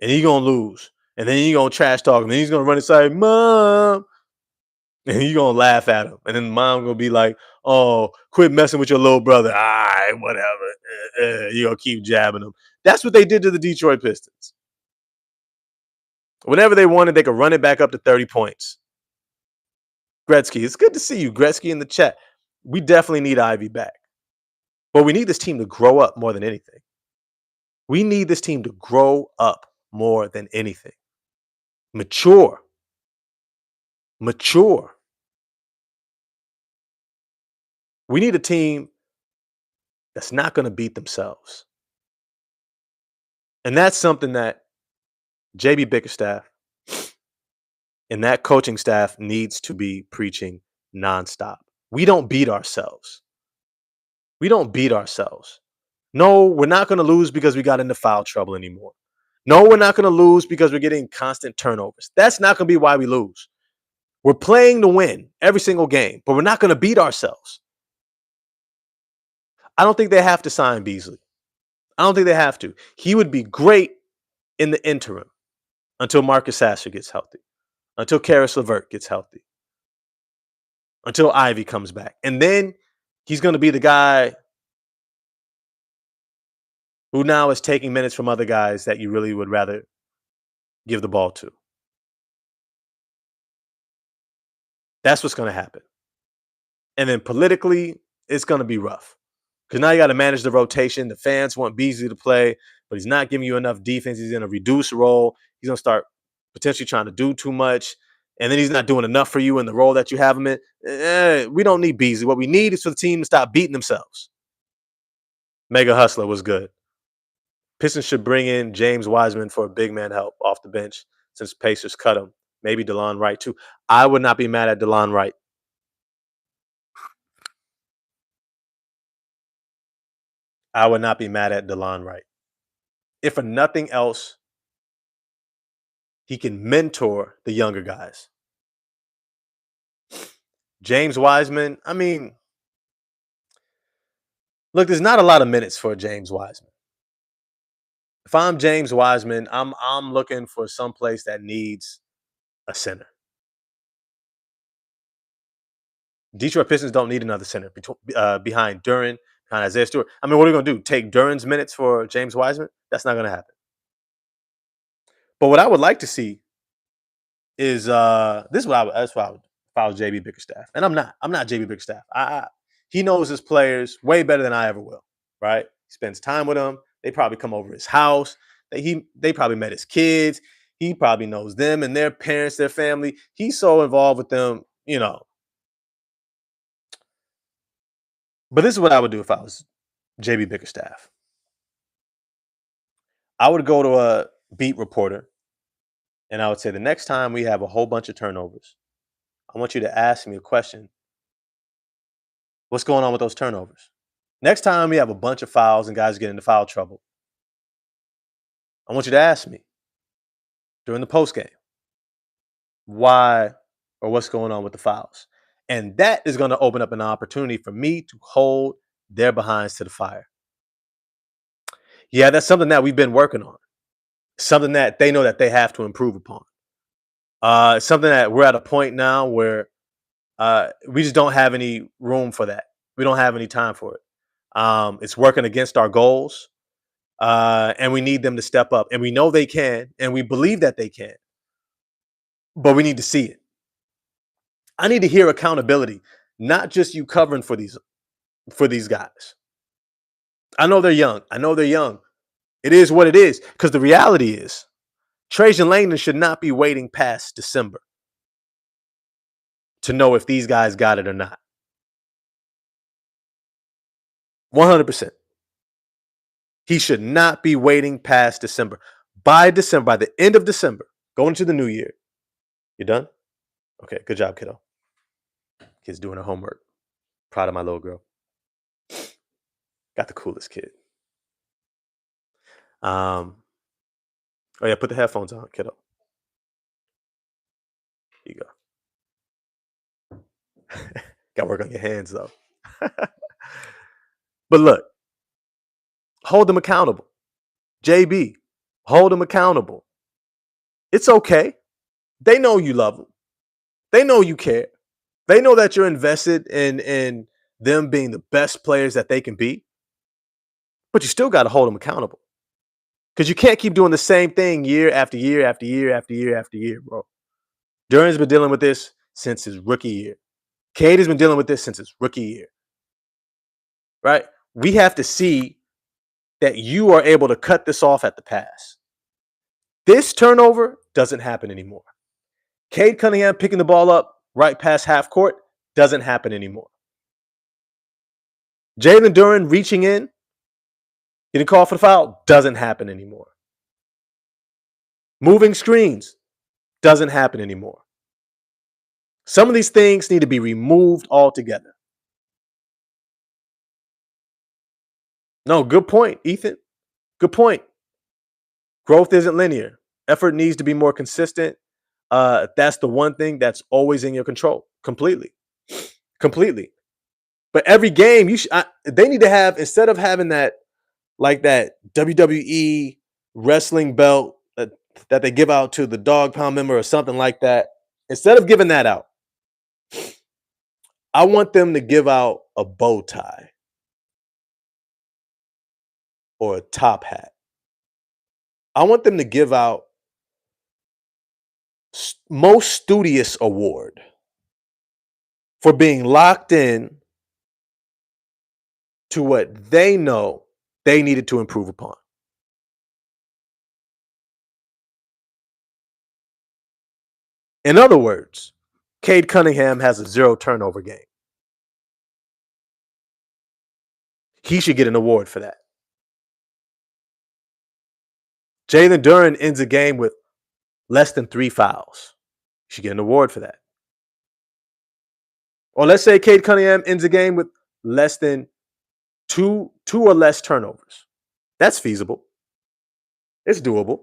And he's gonna lose. And then you're gonna trash talk him. And then he's gonna run inside, Mom. And you're gonna laugh at him. And then mom gonna be like, oh, quit messing with your little brother. All right, whatever. You're gonna keep jabbing him. That's what they did to the Detroit Pistons. Whenever they wanted, they could run it back up to 30 points. Gretzky, it's good to see you, Gretzky, in the chat. We definitely need Ivy back. But we need this team to grow up more than anything. We need this team to grow up more than anything. Mature. We need a team that's not going to beat themselves. And that's something that JB Bickerstaff and that coaching staff needs to be preaching nonstop. We don't beat ourselves. No, we're not going to lose because we got into foul trouble anymore. No, we're not going to lose because we're getting constant turnovers. That's not going to be why we lose. We're playing to win every single game, but we're not going to beat ourselves. I don't think they have to sign Beasley. I don't think they have to. He would be great in the interim until Marcus Sasser gets healthy, until Karis LeVert gets healthy, until Ivy comes back. And then he's going to be the guy who now is taking minutes from other guys that you really would rather give the ball to. That's what's going to happen. And then politically, it's going to be rough. Because now you got to manage the rotation. The fans want Beasley to play, but he's not giving you enough defense. He's in a reduced role. He's going to start potentially trying to do too much. And then he's not doing enough for you in the role that you have him in. We don't need Beasley. What we need is for the team to stop beating themselves. Mega Hustler was good. Pistons should bring in James Wiseman for a big man help off the bench since Pacers cut him. Maybe DeLon Wright too. I would not be mad at DeLon Wright. I would not be mad at DeLon Wright. If for nothing else, he can mentor the younger guys. James Wiseman, I mean, look, there's not a lot of minutes for James Wiseman. If I'm James Wiseman, I'm looking for some place that needs a center. Detroit Pistons don't need another center behind Duren, behind Isaiah Stewart. I mean, what are we going to do? Take Duren's minutes for James Wiseman? That's not going to happen. But what I would like to see is this is what I would if I was JB Bickerstaff. And I'm not JB Bickerstaff. He knows his players way better than I ever will, right? He spends time with them. They probably come over his house. They probably met his kids. He probably knows them and their parents, their family. He's so involved with them, you know. But this is what I would do if I was JB Bickerstaff. I would go to a beat reporter and I would say, the next time we have a whole bunch of turnovers, I want you to ask me a question. What's going on with those turnovers? Next time we have a bunch of fouls and guys get into foul trouble, I want you to ask me during the post game why or what's going on with the fouls. And that is going to open up an opportunity for me to hold their behinds to the fire. Yeah, that's something that we've been working on. Something that they know that they have to improve upon. Something that we're at a point now where we just don't have any room for that. We don't have any time for it. It's working against our goals, and we need them to step up. And we know they can, and we believe that they can, but we need to see it. I need to hear accountability, not just you covering for these guys. I know they're young. I know they're young. It is what it is. Because the reality is, Trajan Langdon should not be waiting past December to know if these guys got it or not. 100%. He should not be waiting past December. By December, by the end of December, going into the new year. You done? Okay, good job, kiddo. Kid's doing her homework. Proud of my little girl. Got the coolest kid. Oh yeah, put the headphones on, kiddo. Here you go. Got to work on your hands though. But look, hold them accountable. JB, hold them accountable. It's okay. They know you love them. They know you care. They know that you're invested in them being the best players that they can be. But you still got to hold them accountable. Because you can't keep doing the same thing year after year after year after year after year, bro. Duran's been dealing with this since his rookie year. Cade has been dealing with this since his rookie year. Right? We have to see that you are able to cut this off at the pass. This turnover doesn't happen anymore. Cade Cunningham picking the ball up right past half court doesn't happen anymore. Jalen Duren reaching in, getting called for the foul, doesn't happen anymore. Moving screens doesn't happen anymore. Some of these things need to be removed altogether. No, good point, Ethan. Good point. Growth isn't linear. Effort needs to be more consistent. That's the one thing that's always in your control. Completely. But every game, they need to have, instead of having that, like that WWE wrestling belt that they give out to the dog pound member or something like that, instead of giving that out, I want them to give out a bow tie or a top hat. I want them to give out most studious award for being locked in to what they know they needed to improve upon. In other words, Cade Cunningham has a 0 turnover game. He should get an award for that. Jalen Duren ends a game with less than 3 fouls. He should get an award for that. Or let's say Cade Cunningham ends a game with less than two or less turnovers. That's feasible. It's doable.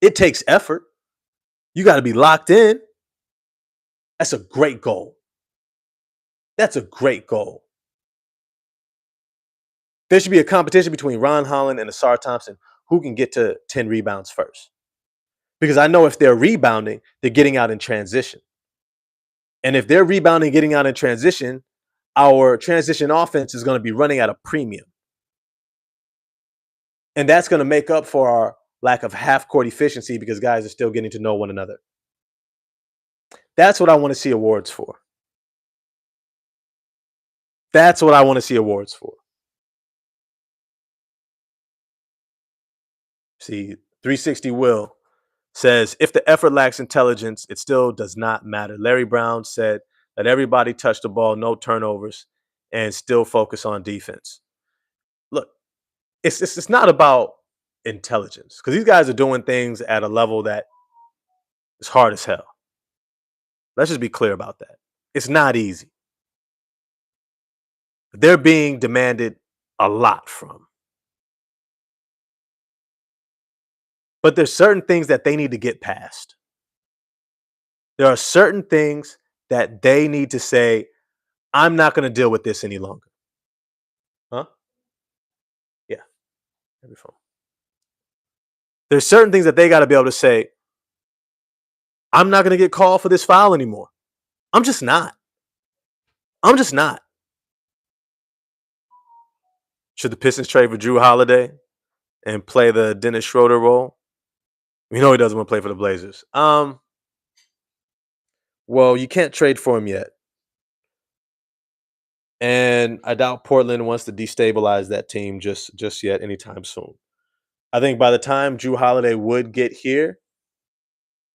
It takes effort. You got to be locked in. That's a great goal. That's a great goal. There should be a competition between Ron Holland and Asar Thompson who can get to 10 rebounds first. Because I know if they're rebounding, they're getting out in transition. And if they're rebounding, getting out in transition, our transition offense is going to be running at a premium. And that's going to make up for our lack of half-court efficiency because guys are still getting to know one another. That's what I want to see awards for. That's what I want to see awards for. See, 360 Will says, if the effort lacks intelligence, it still does not matter. Larry Brown said, let everybody touch the ball, no turnovers, and still focus on defense. Look, it's not about intelligence because these guys are doing things at a level that is hard as hell. Let's just be clear about that. It's not easy. they're being demanded a lot from. But there's certain things that they need to get past. There are certain things that they need to say, I'm not going to deal with this any longer. Huh? Yeah. Every phone. There's certain things that they got to be able to say, I'm not going to get called for this foul anymore. I'm just not. I'm just not. Should the Pistons trade for Drew Holiday and play the Dennis Schroeder role? We know he doesn't want to play for the Blazers. Well, you can't trade for him yet. And I doubt Portland wants to destabilize that team just yet anytime soon. I think by the time Drew Holiday would get here,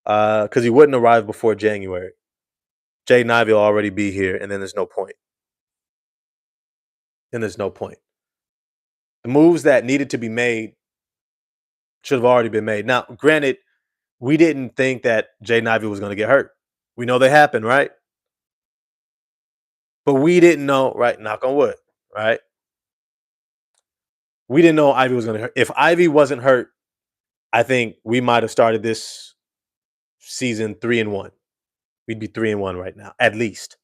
because he wouldn't arrive before January, Jaden Ivey will already be here, and then there's no point. The moves that needed to be made should have already been made. Now, granted, we didn't think that Jaden Ivey was going to get hurt. We know they happened, right? But we didn't know, right? Knock on wood, right? We didn't know Ivy was going to hurt. If Ivy wasn't hurt, I think we might have started this season 3-1. We'd be 3-1 right now, at least.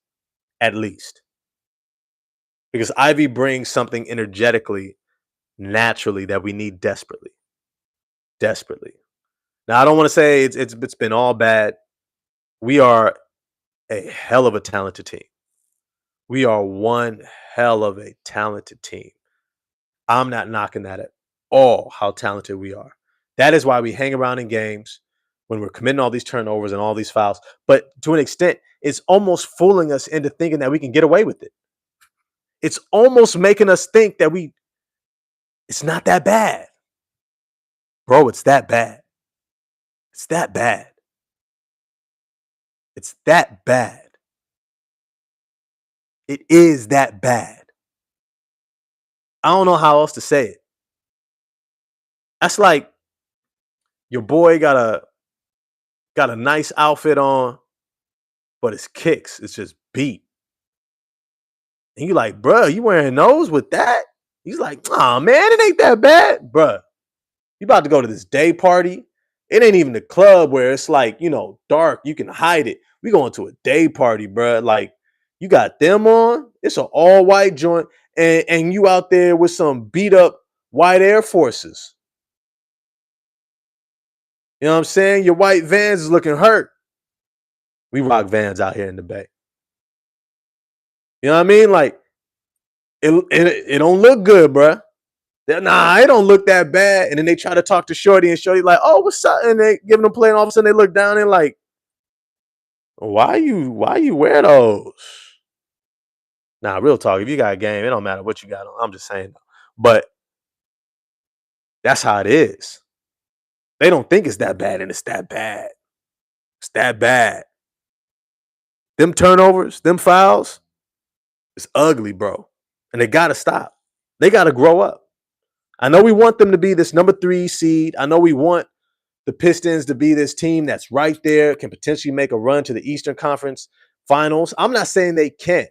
Because Ivy brings something energetically, naturally that we need desperately. Now, I don't want to say it's been all bad. We are a hell of a talented team. We are one hell of a talented team. I'm not knocking that at all, how talented we are. That is why we hang around in games when we're committing all these turnovers and all these fouls. But to an extent, it's almost fooling us into thinking that we can get away with it. It's almost making us think that it's not that bad. Bro, it's that bad. It's that bad. It's that bad. It is that bad. I don't know how else to say it. That's like your boy got a nice outfit on, but his kicks, it's just beat. And you like, bruh, you wearing those with that? He's like, oh man, it ain't that bad. Bruh, you about to go to this day party. It ain't even the club where it's like, dark. You can hide it. We going to a day party, bruh. Like, you got them on. It's an all-white joint. And you out there with some beat up white Air Forces. You know what I'm saying? Your white Vans is looking hurt. We rock Vans out here in the Bay. You know what I mean? Like, it don't look good, bruh. Nah, it don't look that bad. And then they try to talk to Shorty, and Shorty like, oh, what's up? And they giving them play, and all of a sudden they look down and like, why you wear those? Nah, real talk. If you got a game, it don't matter what you got on. I'm just saying. But that's how it is. They don't think it's that bad, and it's that bad. It's that bad. Them turnovers, them fouls, it's ugly, bro. And they got to stop. They got to grow up. I know we want them to be this number 3 seed. I know we want the Pistons to be this team that's right there, can potentially make a run to the Eastern Conference Finals. I'm not saying they can't.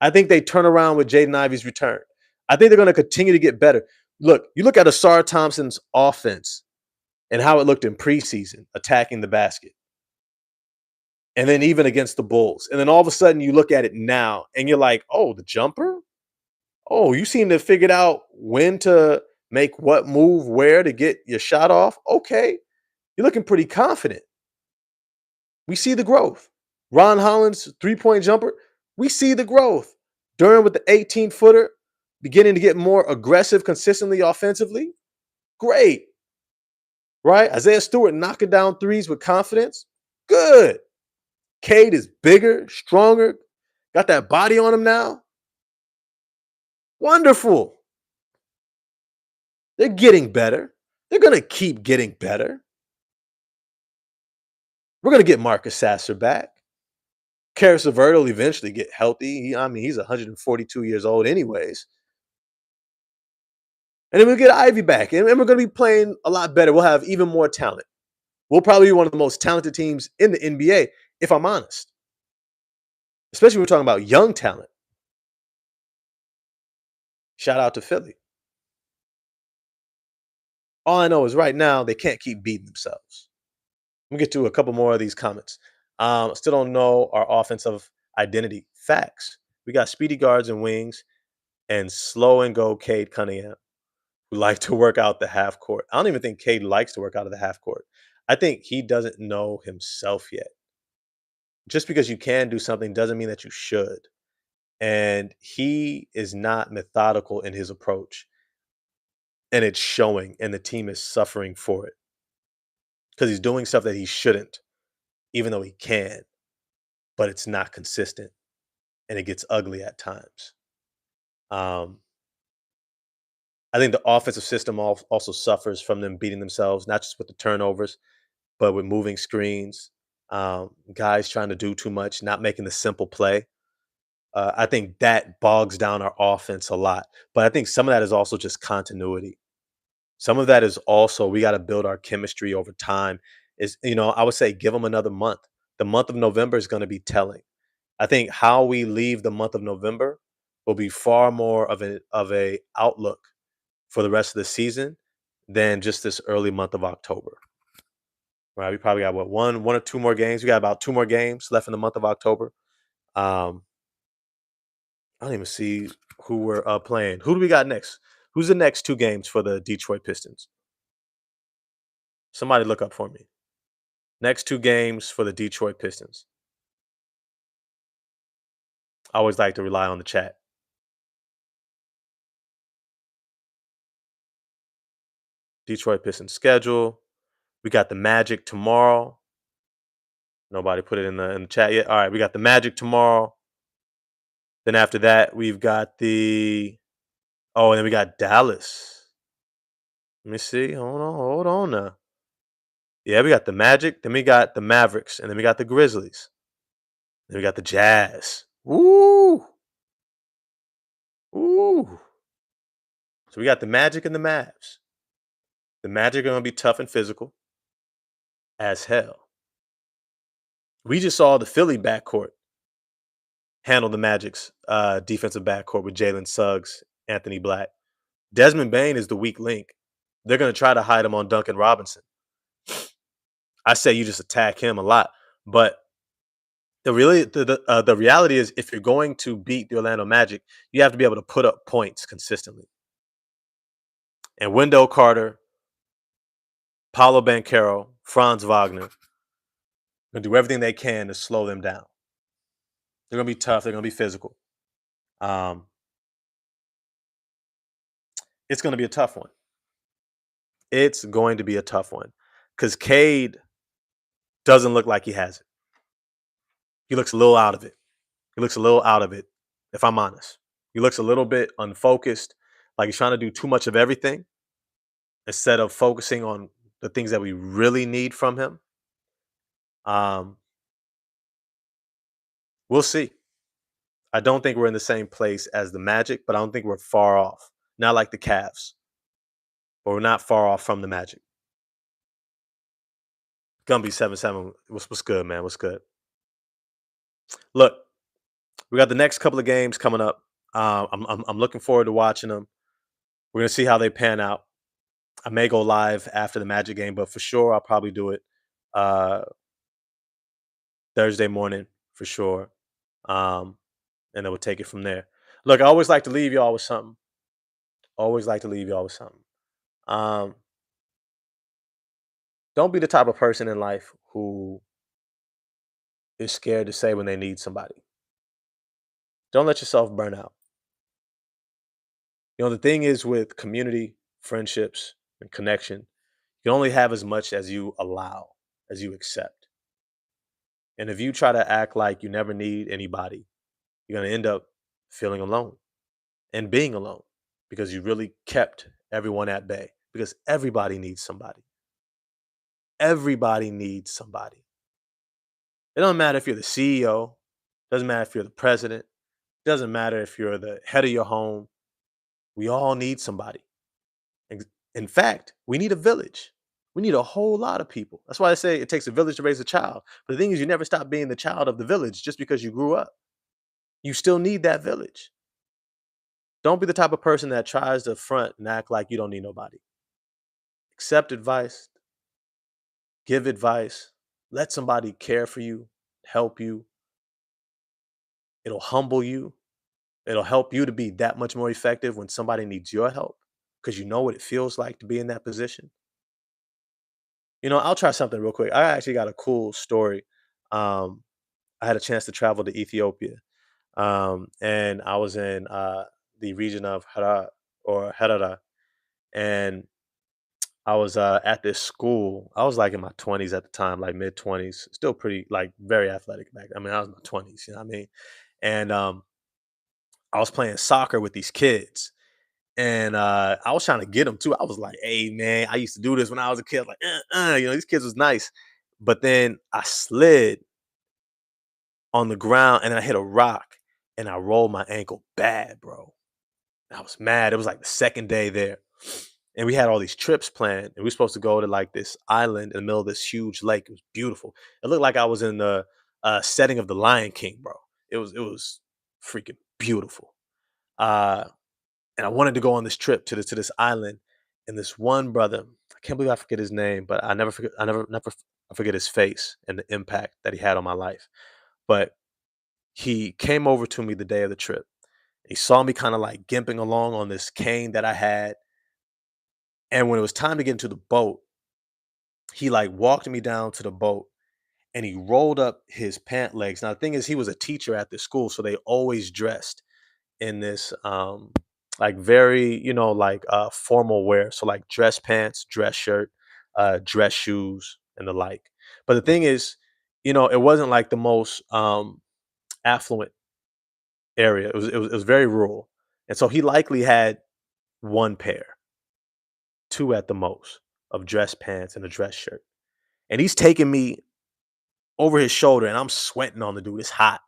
I think they turn around with Jaden Ivey's return. I think they're going to continue to get better. Look, you look at Asar Thompson's offense and how it looked in preseason, attacking the basket. And then even against the Bulls. And then all of a sudden you look at it now and you're like, oh, the jumper? Oh, you seem to have figured out when to make what move where to get your shot off. Okay. You're looking pretty confident. We see the growth. Ron Holland's 3-point jumper, we see the growth. Durham with the 18-footer, beginning to get more aggressive consistently offensively. Great. Right? Isaiah Stewart knocking down threes with confidence. Good. Cade is bigger, stronger, got that body on him now. Wonderful. They're getting better. They're going to keep getting better. We're going to get Marcus Sasser back. Karis LeVert will eventually get healthy. He's 142 years old anyways. And then we'll get Ivy back. And we're going to be playing a lot better. We'll have even more talent. We'll probably be one of the most talented teams in the NBA, if I'm honest. Especially when we're talking about young talent. Shout out to Philly. All I know is right now they can't keep beating themselves. Let me get to a couple more of these comments. Still don't know our offensive identity. Facts. We got speedy guards and wings and slow and go Cade Cunningham who like to work out the half court. I don't even think Cade likes to work out of the half court. I think he doesn't know himself yet. Just because you can do something doesn't mean that you should. And he is not methodical in his approach. And it's showing, and the team is suffering for it because he's doing stuff that he shouldn't, even though he can, but it's not consistent and it gets ugly at times. Um, I think the offensive system also suffers from them beating themselves, not just with the turnovers, but with moving screens, guys trying to do too much, not making the simple play. I think that bogs down our offense a lot. But I think some of that is also just continuity. Some of that is also we got to build our chemistry over time. I would say give them another month. The month of November is going to be telling. I think how we leave the month of November will be far more of a outlook for the rest of the season than just this early month of October. Right? We probably got what one or two more games. We got about two more games left in the month of October. Um, I don't even see who we're playing. Who do we got next? Who's the next two games for the Detroit Pistons? Somebody look up for me. Next two games for the Detroit Pistons. I always like to rely on the chat. Detroit Pistons schedule. We got the Magic tomorrow. Nobody put it in the chat yet. All right, we got the Magic tomorrow. Then after that, we've got and then we got Dallas. Let me see. Hold on now. Yeah, we got the Magic, then we got the Mavericks, and then we got the Grizzlies. Then we got the Jazz. Ooh. Ooh. So we got the Magic and the Mavs. The Magic are gonna be tough and physical as hell. We just saw the Philly backcourt handle the Magic's defensive backcourt with Jalen Suggs, Anthony Black. Desmond Bain is the weak link. They're going to try to hide him on Duncan Robinson. I say you just attack him a lot, but the reality is, if you're going to beat the Orlando Magic, you have to be able to put up points consistently. And Wendell Carter, Paolo Banchero, Franz Wagner going to do everything they can to slow them down. They're going to be tough. They're going to be physical. It's going to be a tough one. It's going to be a tough one because Cade doesn't look like he has it. He looks a little out of it. If I'm honest. He looks a little bit unfocused, like he's trying to do too much of everything instead of focusing on the things that we really need from him. We'll see. I don't think we're in the same place as the Magic, but I don't think we're far off. Not like the Cavs, but we're not far off from the Magic. Gonna be 7-7. What's good, man? What's good? Look, we got the next couple of games coming up. I'm looking forward to watching them. We're gonna see how they pan out. I may go live after the Magic game, but for sure I'll probably do it Thursday morning for sure. And then we'll take it from there. Look, I always like to leave y'all with something. Um, don't be the type of person in life who is scared to say when they need somebody. Don't let yourself burn out. The thing is with community, friendships, and connection, you can only have as much as you allow, as you accept. And if you try to act like you never need anybody, you're going to end up feeling alone and being alone because you really kept everyone at bay because everybody needs somebody. Everybody needs somebody. It doesn't matter if you're the CEO, doesn't matter if you're the president, doesn't matter if you're the head of your home. We all need somebody. In fact, we need a village. We need a whole lot of people. That's why I say it takes a village to raise a child. But the thing is, you never stop being the child of the village just because you grew up. You still need that village. Don't be the type of person that tries to front and act like you don't need nobody. Accept advice, give advice, let somebody care for you, help you. It'll humble you. It'll help you to be that much more effective when somebody needs your help because you know what it feels like to be in that position. I'll try something real quick. I actually got a cool story. Um, I had a chance to travel to Ethiopia, and I was in the region of Harara, and I was at this school. I was like in my 20s at the time, like mid 20s, still pretty like very athletic back. I mean, I was in my 20s, you know what I mean? And I was playing soccer with these kids, and I was trying to get them too. I was like, "Hey, man, I used to do this when I was a kid." Like, these kids was nice, but then I slid on the ground and then I hit a rock and I rolled my ankle bad, bro. I was mad. It was like the second day there. And we had all these trips planned. And we were supposed to go to like this island in the middle of this huge lake. It was beautiful. It looked like I was in the setting of the Lion King, bro. It was freaking beautiful. Uh, and I wanted to go on this trip to this island. And this one brother, I can't believe I forget his name, but I forget his face and the impact that he had on my life. But he came over to me the day of the trip. He saw me kind of like gimping along on this cane that I had. And when it was time to get into the boat, he like walked me down to the boat and he rolled up his pant legs. Now, the thing is, he was a teacher at the school. So they always dressed in this like very, like formal wear. So like dress pants, dress shirt, dress shoes, and the like. But the thing is, it wasn't like the most affluent area. It was very rural. And so he likely had one pair, two at the most, of dress pants and a dress shirt. And he's taking me over his shoulder and I'm sweating on the dude. It's hot.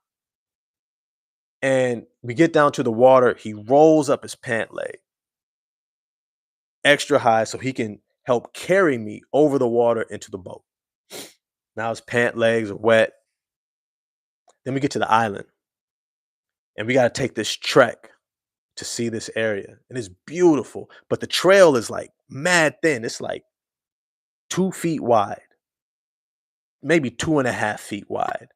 And we get down to the water. He rolls up his pant leg extra high so he can help carry me over the water into the boat. Now his pant legs are wet. Then we get to the island and we got to take this trek to see this area. And it's beautiful, but the trail is like mad thin. It's like 2 feet wide, maybe 2.5 feet wide.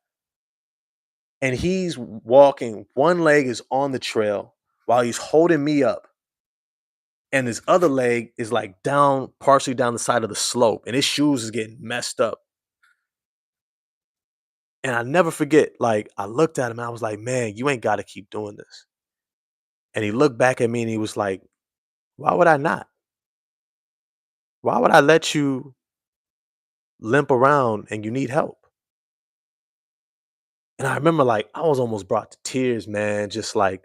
And he's walking, one leg is on the trail while he's holding me up. And his other leg is like down, partially down the side of the slope, and his shoes is getting messed up. And I never forget, like, I looked at him and I was like, man, you ain't got to keep doing this. And he looked back at me and he was like, why would I not? Why would I let you limp around and you need help? And I remember, like, I was almost brought to tears, man, just like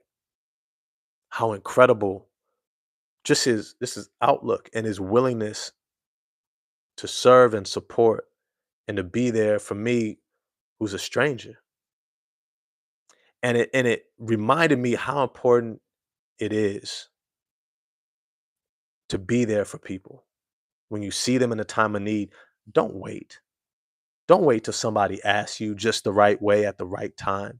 how incredible just his outlook and his willingness to serve and support and to be there for me who's a stranger. And it reminded me how important it is to be there for people. When you see them in a time of need, don't wait. Don't wait till somebody asks you just the right way at the right time.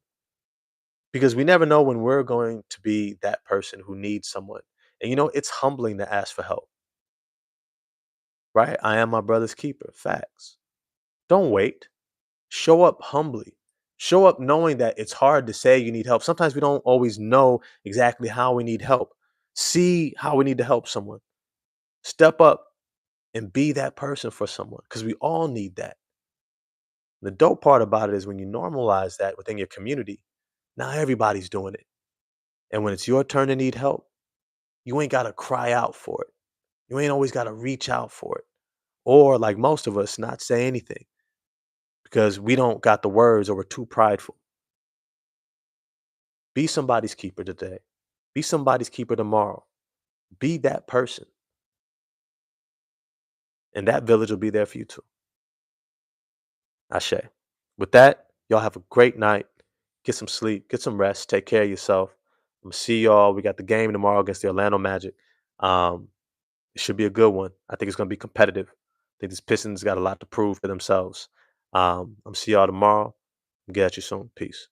Because we never know when we're going to be that person who needs someone. And it's humbling to ask for help, right? I am my brother's keeper. Facts. Don't wait. Show up humbly. Show up knowing that it's hard to say you need help. Sometimes we don't always know exactly how we need help. See how we need to help someone. Step up and be that person for someone because we all need that. The dope part about it is when you normalize that within your community, now everybody's doing it. And when it's your turn to need help, you ain't got to cry out for it. You ain't always got to reach out for it. Or, like most of us, not say anything because we don't got the words or we're too prideful. Be somebody's keeper today. Be somebody's keeper tomorrow. Be that person. And that village will be there for you too. Ashe. With that, y'all have a great night. Get some sleep, get some rest, take care of yourself. I'm gonna see y'all. We got the game tomorrow against the Orlando Magic. Um, it should be a good one. I think it's gonna be competitive. I think these Pistons got a lot to prove for themselves. I'm see y'all tomorrow. Get at you soon. Peace.